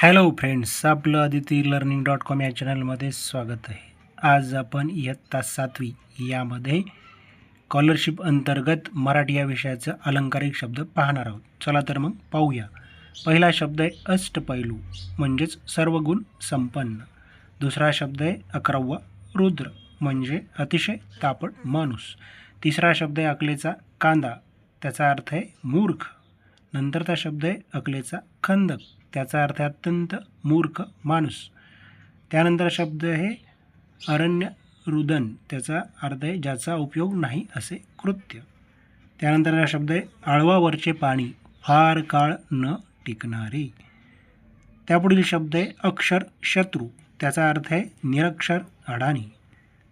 Hello friends, आपलं aditilearning.com या चॅनलमध्ये स्वागत आहे. आज आपण इयत्ता 7वी यामध्ये स्कॉलरशिप अंतर्गत मराठी या विषयाचं अलंकारिक शब्द पाहणार आहोत. चला तर मग पाहूया. पहिला शब्द आहे अष्टपैलू म्हणजेच सर्व गुण संपन्न. दुसरा शब्द आहे अकरावा रुद्र म्हणजे अतिशय तापट माणूस. तिसरा शब्द आहे अकलेचा कांदा, त्याचा अर्थ आहे मूर्ख. नंतरचा शब्द आहे अकलेचा खंदक, त्याचा अर्थ आहे अत्यंत मूर्ख माणूस. त्यानंतर शब्द आहे अरण्य रुदन, त्याचा अर्थ आहे ज्याचा उपयोग नाही असे कृत्य. त्यानंतर शब्द आहे आळवावरचे पाणी फार काळ न टिकणारे. त्यापुढील शब्द आहे अक्षर शत्रू, त्याचा अर्थ आहे निरक्षर अडाणी.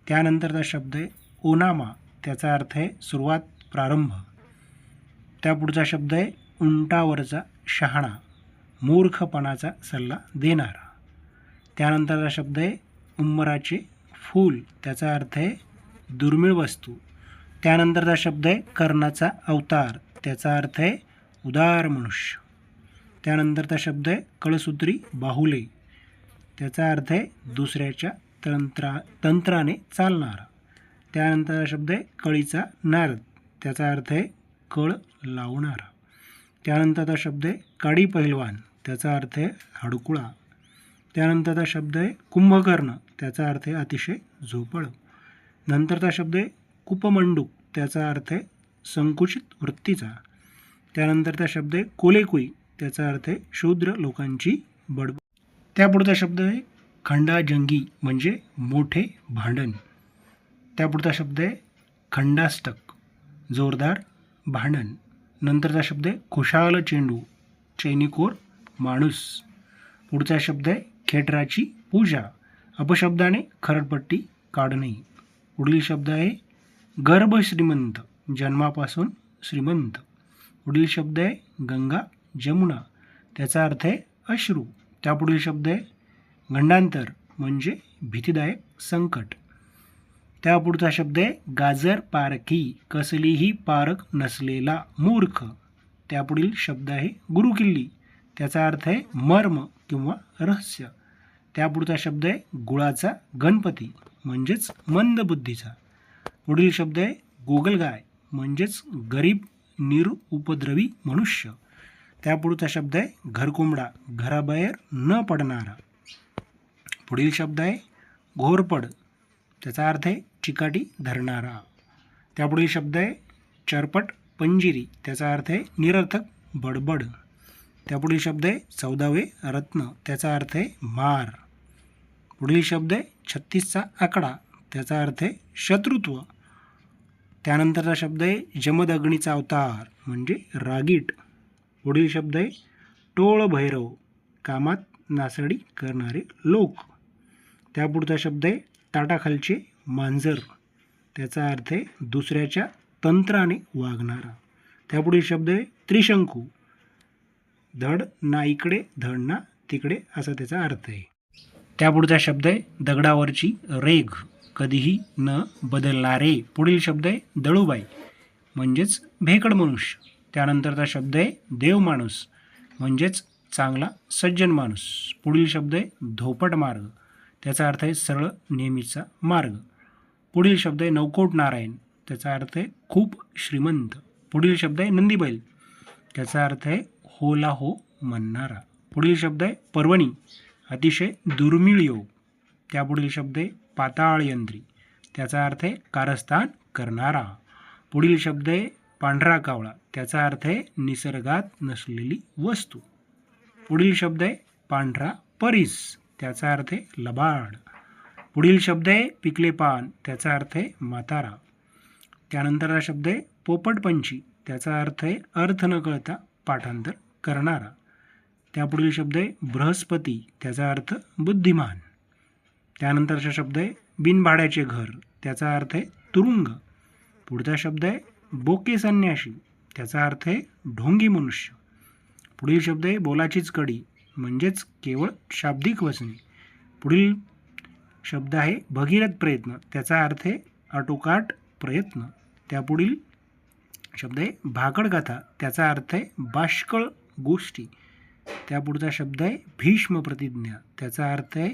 त्यानंतरचा शब्द आहे ओनामा, त्याचा अर्थ आहे सुरुवात प्रारंभ. त्यापुढचा शब्द आहे उंटावरचा शहाणा, मूर्खपणाचा सल्ला देणारा. त्यानंतरचा शब्द आहे उंबराचे फूल, त्याचा अर्थ आहे दुर्मिळ वस्तू. त्यानंतरचा शब्द आहे कर्णाचा अवतार, त्याचा अर्थ आहे उदार मनुष्य. त्यानंतरचा शब्द आहे कळसूत्री बाहुले, त्याचा अर्थ आहे दुसऱ्याच्या तंत्राने चालणारा. त्यानंतरचा शब्द आहे कळीचा नारद, त्याचा अर्थ आहे कळ लावणारा. त्यानंतरचा शब्द आहे काडी पहिलवान, त्याचा अर्थ आहे हडकुळा. त्यानंतरचा शब्द आहे कुंभकर्ण, त्याचा अर्थ आहे अतिशय झोपळ. नंतरचा शब्द आहे कुपमंडूक, त्याचा अर्थ आहे संकुचित वृत्तीचा. त्यानंतरचा शब्द आहे कोलेकुई, त्याचा अर्थ आहे शूद्र लोकांची बडबड. त्यापुढचा शब्द आहे खंडाजंगी म्हणजे मोठे भांडण. त्यापुढचा शब्द आहे खंडाष्टक, जोरदार भांडण. नंतरचा शब्द आहे खुशाल चेंडू, चैनिकोर माणूस. पुढचा शब्द आहे खेटराची पूजा, अपशब्दाने खरडपट्टी काढणे. पुढील शब्द आहे गर्भ श्रीमंत, जन्मापासून श्रीमंत. पुढील शब्द आहे गंगा जमुना, त्याचा अर्थ आहे अश्रू. त्यापुढील शब्द आहे गंडांतर म्हणजे भीतीदायक संकट. त्यापुढचा शब्द आहे गाजर पारखी, कसलीही पारख नसलेला मूर्ख. त्यापुढील शब्द आहे गुरुकिल्ली, त्याचा अर्थ आहे मर्म किंवा रहस्य. त्यापुढचा शब्द आहे गुळाचा गणपती म्हणजेच मंदबुद्धीचा. पुढील शब्द आहे गोगलगाय म्हणजेच गरीब निरुपद्रवी मनुष्य. त्यापुढचा शब्द आहे घरकोंबडा, घराबाहेर न पडणारा. पुढील शब्द आहे घोरपड, त्याचा अर्थ आहे चिकाटी धरणारा. त्यापुढील शब्द आहे चरपट पंजिरी, त्याचा अर्थ आहे निरर्थक बडबड. त्यापुढील शब्द आहे 14वे रत्न, त्याचा अर्थ आहे मार. पुढील शब्द आहे 36चा आकडा, त्याचा अर्थ आहे शत्रुत्व. त्यानंतरचा शब्द आहे जमदग्नीचा अवतार म्हणजे रागीट. पुढील शब्द आहे टोळ भैरव, कामात नासडी करणारे लोक. त्यापुढचा शब्द आहे ताटाखालचे मांजर, त्याचा अर्थ आहे दुसऱ्याच्या तंत्राने वागणारा. त्यापुढील शब्द आहे त्रिशंकू, धड ना इकडे धड ना तिकडे असा त्याचा अर्थ आहे. त्यापुढचा शब्द आहे दगडावरची रेघ, कधीही न बदलणारे. पुढील शब्द आहे दळूबाई म्हणजेच भेकड मनुष्य. त्यानंतरचा शब्द आहे देवमाणूस म्हणजेच चांगला सज्जन माणूस. पुढील शब्द आहे धोपट मार्ग, त्याचा अर्थ आहे सरळ नेहमीचा मार्ग. पुढील शब्द आहे नवकोट नारायण, त्याचा अर्थ आहे खूप श्रीमंत. पुढील शब्द आहे नंदीबैल, त्याचा अर्थ आहे होला हो म्हणणारा. पुढील शब्द आहे पर्वणी, अतिशय दुर्मिळ योग. त्यापुढील शब्द आहे पाताळयंत्री, त्याचा अर्थ आहे कारस्थान करणारा. पुढील शब्द आहे पांढरा कावळा, त्याचा अर्थ आहे निसर्गात नसलेली वस्तू. पुढील शब्द आहे पांढरा परीस, त्याचा अर्थ आहे लबाड. पुढील शब्द आहे पिकले पान, त्याचा अर्थ आहे म्हातारा. त्यानंतरचा शब्द आहे पोपटपंची, त्याचा अर्थ आहे अर्थ न कळता पाठांतर करणारा. त्यापुढील शब्द आहे बृहस्पती, त्याचा अर्थ बुद्धिमान. त्यानंतरचा शब्द आहे बिनभाड्याचे घर, त्याचा अर्थ आहे तुरुंग. पुढचा शब्द आहे बोके संन्याशी, त्याचा अर्थ आहे ढोंगी मनुष्य. पुढील शब्द आहे बोलाचीच कडी म्हणजेच केवळ शाब्दिक वचने. पुढील शब्द आहे भगीरथ प्रयत्न, त्याचा अर्थ आहे आटोकाट प्रयत्न. त्यापुढील शब्द आहे भाकड कथा, त्याचा अर्थ आहे बाष्कळ गोष्टी. त्या पुढचा शब्द आहे भीष्म प्रतिज्ञा, त्याचा अर्थ आहे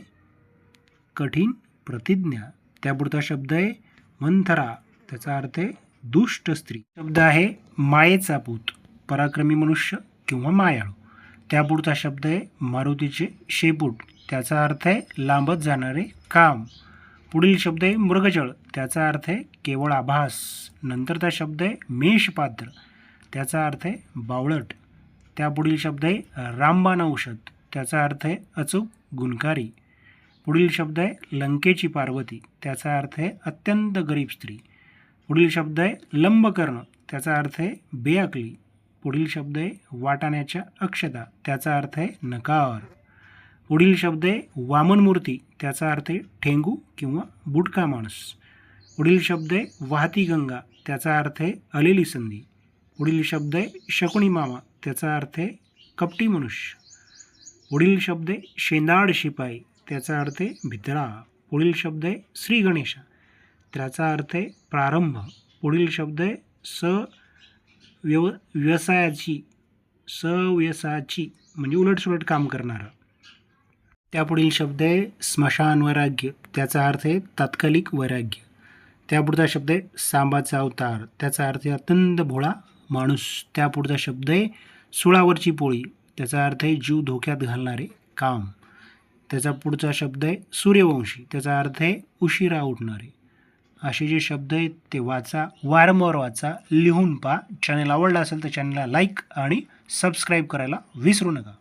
कठीण प्रतिज्ञा. त्या पुढचा शब्द आहे मंथरा, त्याचा अर्थ आहे दुष्ट स्त्री. शब्द आहे मायेचा पूत, पराक्रमी मनुष्य किंवा मायाळू. त्या पुढचा शब्द आहे मारुतीचे शेपूट, त्याचा अर्थ आहे लांबत जाणारे काम. पुढील शब्द आहे मृगजळ, त्याचा अर्थ आहे केवळ आभास. नंतरचा शब्द आहे मेषपात्र, त्याचा अर्थ आहे बावळट. त्या पुढील शब्द आहे रामबाण औषध, त्याचा अर्थ आहे अचूक गुणकारी. पुढील शब्द आहे लंकेची पार्वती, त्याचा अर्थ आहे अत्यंत गरीब स्त्री. पुढील शब्द आहे लंबकर्ण, त्याचा अर्थ आहे बेअकली. पुढील शब्द आहे वाटाण्याच्या अक्षता, त्याचा अर्थ आहे नकार. पुढील शब्द आहे वामन मूर्ती, त्याचा अर्थ आहे ठेंगू किंवा बुटका माणूस. पुढील शब्द आहे वाहती गंगा, त्याचा अर्थ आहे आलेली संधी. पुढील शब्द आहे शकुनी मामा, त्याचा अर्थ आहे कपटी मनुष्य. पुढील शब्द आहे शेंदाड शिपाई, त्याचा अर्थ आहे भित्रा. पुढील शब्द आहे श्री गणेशा, त्याचा अर्थ आहे प्रारंभ. पुढील शब्द आहे सव्यसाची म्हणजे उलटसुलट काम करणारा. त्यापुढील शब्द आहे स्मशान वैराग्य, त्याचा अर्थ आहे तात्कालिक वैराग्य. त्यापुढचा शब्द आहे सांबाचा अवतार, त्याचा अर्थ आहे अत्यंत भोळा माणूस. त्यापुढचा शब्द आहे सुळावरची पोळी, त्याचा अर्थ आहे जीव धोक्यात घालणारे काम. त्याचा पुढचा शब्द आहे सूर्यवंशी, त्याचा अर्थ आहे उशिरा उठणारे. असे जे शब्द आहेत ते वाचा, वारंवार वाचा, लिहून पहा. चॅनल आवडला असेल तर चॅनलला लाईक आणि सबस्क्राईब करायला विसरू नका.